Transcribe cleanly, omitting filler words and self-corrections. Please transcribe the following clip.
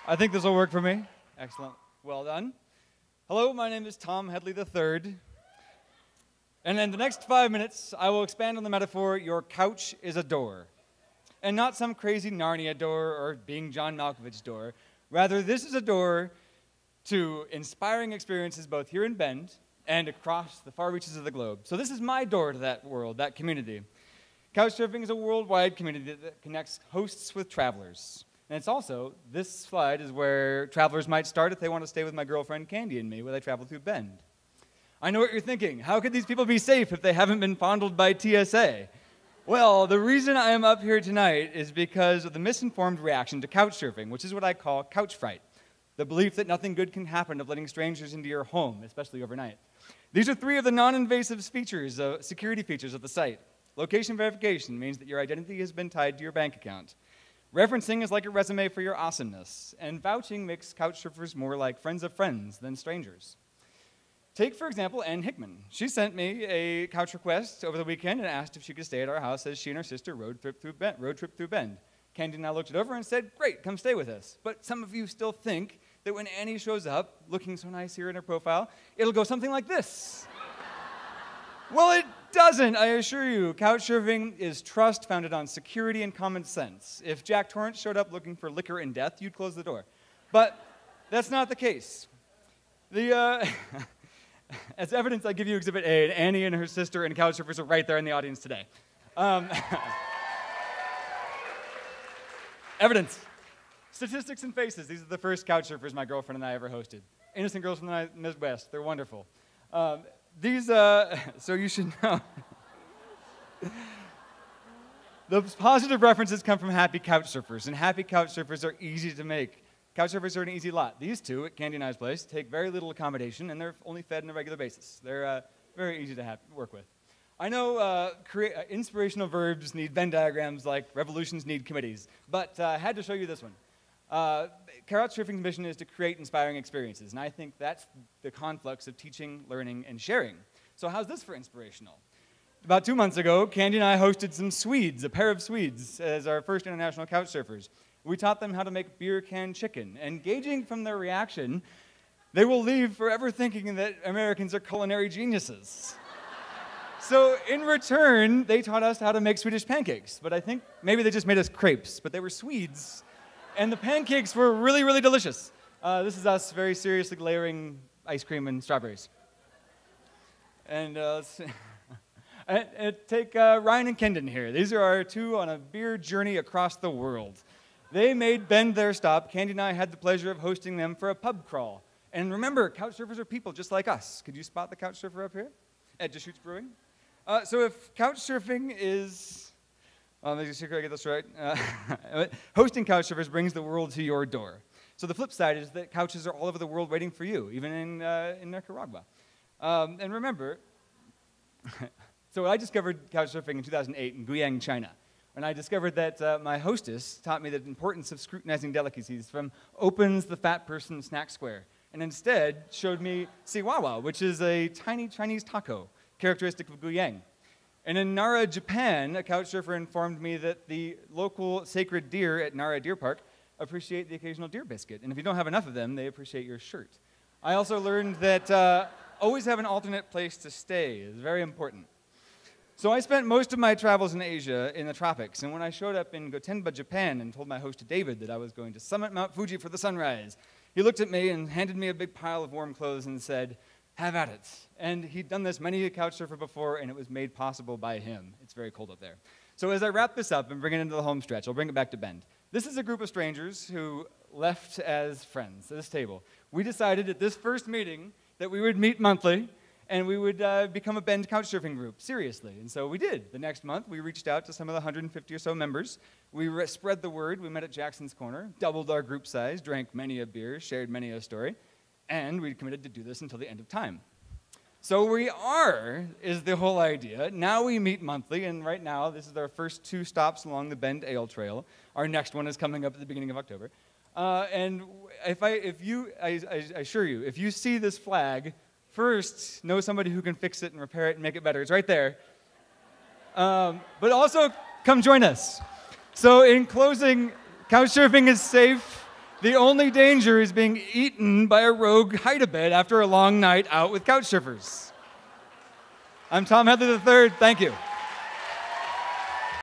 I think this will work for me. Excellent. Well done. Hello, my name is Tom Headley III. And in the next 5 minutes, I will expand on the metaphor, your couch is a door. And not some crazy Narnia door or being John Malkovich door. Rather, this is a door to inspiring experiences both here in Bend and across the far reaches of the globe. So this is my door to that world, that community. Couchsurfing is a worldwide community that connects hosts with travelers. And it's also, this slide is where travelers might start if they want to stay with my girlfriend Candy and me while they travel through Bend. I know what you're thinking. How could these people be safe if they haven't been fondled by TSA? Well, the reason I am up here tonight is because of the misinformed reaction to couchsurfing, which is what I call couch fright. The belief that nothing good can happen of letting strangers into your home, especially overnight. These are 3 of the non-invasive features, security features of the site. Location verification means that your identity has been tied to your bank account. Referencing is like a resume for your awesomeness, and vouching makes couchsurfers more like friends of friends than strangers. Take, for example, Ann Hickman. She sent me a couch request over the weekend and asked if she could stay at our house as she and her sister road trip through Bend. Candy and I looked it over and said, great, come stay with us. But some of you still think that when Annie shows up, looking so nice here in her profile, it'll go something like this. Well, it doesn't, I assure you. Couchsurfing is trust founded on security and common sense. If Jack Torrance showed up looking for liquor and death, you'd close the door. But that's not the case. As evidence, I give you Exhibit A, and Annie and her sister and Couchsurfers are right there in the audience today. Evidence. Statistics and faces. These are the first Couchsurfers my girlfriend and I ever hosted. Innocent girls from the Midwest. They're wonderful. So you should know. Those positive references come from happy Couchsurfers, and happy Couchsurfers are easy to make. Couchsurfers are an easy lot. These 2 at Candy and I's place take very little accommodation, and they're only fed on a regular basis. They're very easy to work with. I know inspirational verbs need Venn diagrams like revolutions need committees, but I had to show you this one. Couchsurfing's mission is to create inspiring experiences, and I think that's the conflux of teaching, learning, and sharing. So how's this for inspirational? About 2 months ago, Candy and I hosted some Swedes, a pair of Swedes, as our first international couchsurfers. We taught them how to make beer can chicken, and gauging from their reaction, they will leave forever thinking that Americans are culinary geniuses. So in return, they taught us how to make Swedish pancakes, but I think maybe they just made us crepes, but they were Swedes. And the pancakes were really, really delicious. This is us very seriously layering ice cream and strawberries. And take Ryan and Kendon here. These are our 2 on a beer journey across the world. They made Bend their stop. Candy and I had the pleasure of hosting them for a pub crawl. And remember, couchsurfers are people just like us. Could you spot the couchsurfer up here at Just Shoots Brewing? So if couchsurfing is... Let me see if I get this right. Hosting couchsurfers brings the world to your door. So the flip side is that couches are all over the world waiting for you, even in Nicaragua. And remember, so I discovered couchsurfing in 2008 in Guiyang, China. When I discovered that my hostess taught me the importance of scrutinizing delicacies from Open's The Fat Person Snack Square, and instead showed me siwawa, which is a tiny Chinese taco, characteristic of Guiyang. And in Nara, Japan, a couchsurfer informed me that the local sacred deer at Nara Deer Park appreciate the occasional deer biscuit. And if you don't have enough of them, they appreciate your shirt. I also learned that always have an alternate place to stay is very important. So I spent most of my travels in Asia in the tropics. And when I showed up in Gotemba, Japan, and told my host David that I was going to summit Mount Fuji for the sunrise, he looked at me and handed me a big pile of warm clothes and said, have at it. And he'd done this many a couchsurfer before, and it was made possible by him. It's very cold up there. So as I wrap this up and bring it into the home stretch, I'll bring it back to Bend. This is a group of strangers who left as friends at this table. We decided at this first meeting that we would meet monthly, and we would become a Bend couchsurfing group, seriously. And so we did. The next month, we reached out to some of the 150 or so members. We spread the word. We met at Jackson's Corner, doubled our group size, drank many a beer, shared many a story. And we committed to do this until the end of time. So we are, is the whole idea. Now we meet monthly, and right now, this is our first 2 stops along the Bend Ale Trail. Our next one is coming up at the beginning of October. And I assure you, if you see this flag, first, know somebody who can fix it and repair it and make it better. It's right there. But also, come join us. So in closing, couchsurfing is safe. The only danger is being eaten by a rogue hide-a-bed after a long night out with couch surfers. I'm Tom Headley III. Thank you.